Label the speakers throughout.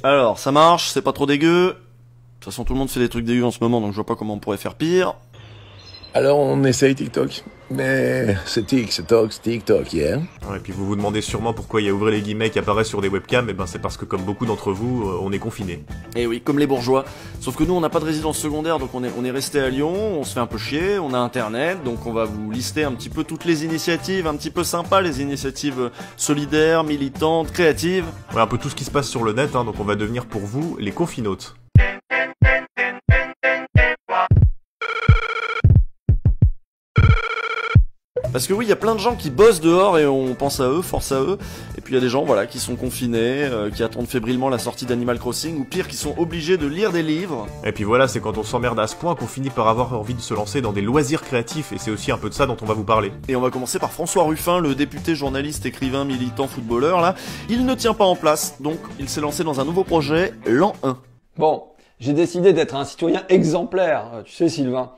Speaker 1: Alors, ça marche, c'est pas trop dégueu. De toute façon, tout le monde fait des trucs dégueux en ce moment, donc je vois pas comment on pourrait faire pire.
Speaker 2: Alors on essaye TikTok. Mais c'est TikTok, yeah.
Speaker 3: Ouais, et puis vous vous demandez sûrement pourquoi il y a ouvrez les guillemets qui apparaissent sur des webcams, et ben c'est parce que comme beaucoup d'entre vous, on est confinés.
Speaker 1: Et oui, comme les bourgeois. Sauf que nous, on n'a pas de résidence secondaire, donc on est resté à Lyon, on se fait un peu chier, on a internet, donc on va vous lister un petit peu toutes les initiatives, un petit peu sympas, les initiatives solidaires, militantes, créatives.
Speaker 3: Ouais, un peu tout ce qui se passe sur le net, hein, donc on va devenir pour vous les confinautes.
Speaker 1: Parce que oui, il y a plein de gens qui bossent dehors et on pense à eux, force à eux. Et puis il y a des gens, voilà, qui sont confinés, qui attendent fébrilement la sortie d'Animal Crossing, ou pire, qui sont obligés de lire des livres.
Speaker 3: Et puis voilà, c'est quand on s'emmerde à ce point qu'on finit par avoir envie de se lancer dans des loisirs créatifs, et c'est aussi un peu de ça dont on va vous parler.
Speaker 1: Et on va commencer par François Ruffin, le député, journaliste, écrivain, militant, footballeur, là. Il ne tient pas en place, donc il s'est lancé dans un nouveau projet, l'an 1.
Speaker 4: Bon, j'ai décidé d'être un citoyen exemplaire, tu sais Sylvain.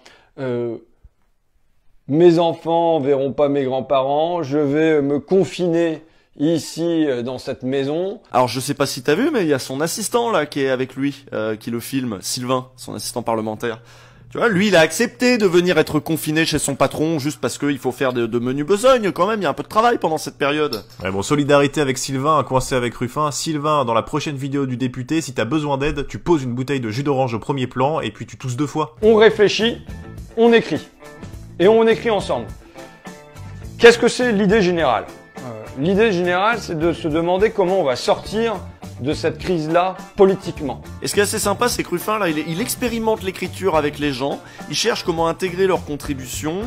Speaker 4: Mes enfants verront pas mes grands-parents, je vais me confiner ici dans cette maison.
Speaker 1: Alors je sais pas si t'as vu, mais il y a son assistant là qui est avec lui, qui le filme, Sylvain, son assistant parlementaire. Tu vois, lui il a accepté de venir être confiné chez son patron juste parce qu'il faut faire de menus besognes quand même, il y a un peu de travail pendant cette période.
Speaker 3: Ouais, bon, solidarité avec Sylvain, coincé avec Ruffin. Sylvain, dans la prochaine vidéo du député, si t'as besoin d'aide, tu poses une bouteille de jus d'orange au premier plan et puis tu tousses 2 fois.
Speaker 4: On réfléchit, on écrit. Et on écrit ensemble. Qu'est-ce que c'est l'idée générale? L'idée générale, c'est de se demander comment on va sortir de cette crise-là politiquement.
Speaker 1: Et ce qui est assez sympa, c'est que Ruffin, là, il expérimente l'écriture avec les gens, il cherche comment intégrer leurs contributions,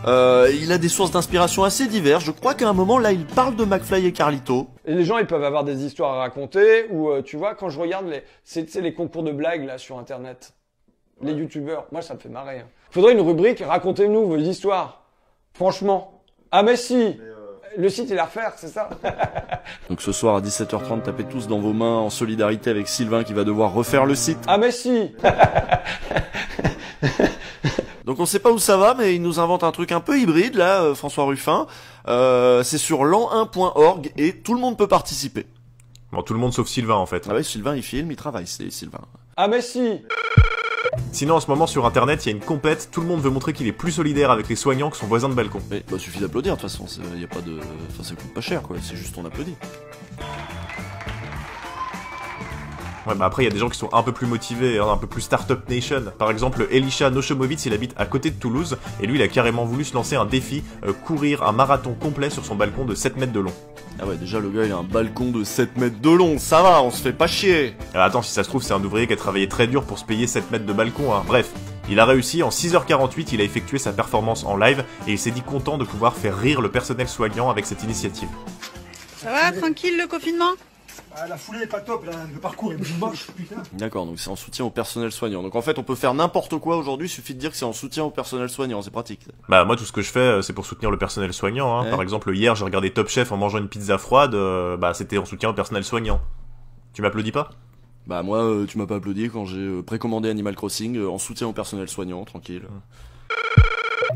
Speaker 1: il a des sources d'inspiration assez diverses. Je crois qu'à un moment, là, il parle de McFly et Carlito.
Speaker 4: Et les gens, ils peuvent avoir des histoires à raconter, ou tu vois, quand je regarde les concours de blagues là sur Internet, les youtubeurs, moi ça me fait marrer. Faudrait une rubrique, racontez-nous vos histoires. Franchement. Ah mais si, le site il est à refaire, c'est ça.
Speaker 1: Donc ce soir à 17h30, tapez tous dans vos mains en solidarité avec Sylvain qui va devoir refaire le site.
Speaker 4: Ah mais si.
Speaker 1: Donc on sait pas où ça va, mais il nous invente un truc un peu hybride là, François Ruffin. C'est sur lan1.org et tout le monde peut participer.
Speaker 3: Bon, tout le monde sauf Sylvain en fait.
Speaker 1: Ah ouais, Sylvain il filme, il travaille, c'est Sylvain.
Speaker 4: Ah mais si.
Speaker 3: Sinon, en ce moment, sur Internet, il y a une compète, tout le monde veut montrer qu'il est plus solidaire avec les soignants que son voisin de balcon.
Speaker 1: Mais bah suffit d'applaudir de toute façon, y a pas de... Enfin ça coûte pas cher quoi, c'est juste on applaudit.
Speaker 3: Ouais, bah après, il y a des gens qui sont un peu plus motivés, un peu plus Startup Nation. Par exemple, Elisha Noshomovitz, il habite à côté de Toulouse, et lui, il a carrément voulu se lancer un défi, courir un marathon complet sur son balcon de 7 mètres de long.
Speaker 1: Ah ouais, déjà le gars il a un balcon de 7 mètres de long, ça va, on se fait pas chier.
Speaker 3: Alors attends, si ça se trouve, c'est un ouvrier qui a travaillé très dur pour se payer 7 mètres de balcon, hein. Bref, il a réussi, en 6h48, il a effectué sa performance en live, et il s'est dit content de pouvoir faire rire le personnel soignant avec cette initiative.
Speaker 5: Ça va, tranquille le confinement?
Speaker 6: Ah, la foulée est pas top, là. Le parcours est moche, putain.
Speaker 1: D'accord, donc c'est en soutien au personnel soignant. Donc en fait, on peut faire n'importe quoi aujourd'hui, il suffit de dire que c'est en soutien au personnel soignant, c'est pratique.
Speaker 3: Bah moi, tout ce que je fais, c'est pour soutenir le personnel soignant, hein.
Speaker 1: Ouais.
Speaker 3: Par exemple, hier, j'ai regardé Top Chef en mangeant une pizza froide, bah c'était en soutien au personnel soignant. Tu m'applaudis pas?
Speaker 1: Bah moi, tu m'as pas applaudi quand j'ai précommandé Animal Crossing en soutien au personnel soignant, tranquille.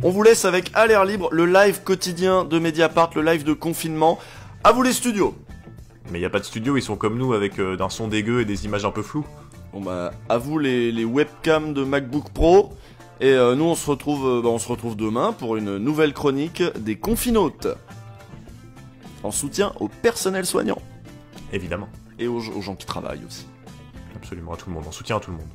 Speaker 1: On vous laisse avec À l'air libre, le live quotidien de Mediapart, le live de confinement. À vous les studios.
Speaker 3: Mais y a pas de studio, ils sont comme nous avec d'un son dégueu et des images un peu floues.
Speaker 1: Bon bah, à vous les webcams de MacBook Pro. Et nous on se retrouve demain pour une nouvelle chronique des confinautes. En soutien au personnel soignant.
Speaker 3: Évidemment.
Speaker 1: Et aux gens qui travaillent aussi.
Speaker 3: Absolument, à tout le monde, en soutien à tout le monde.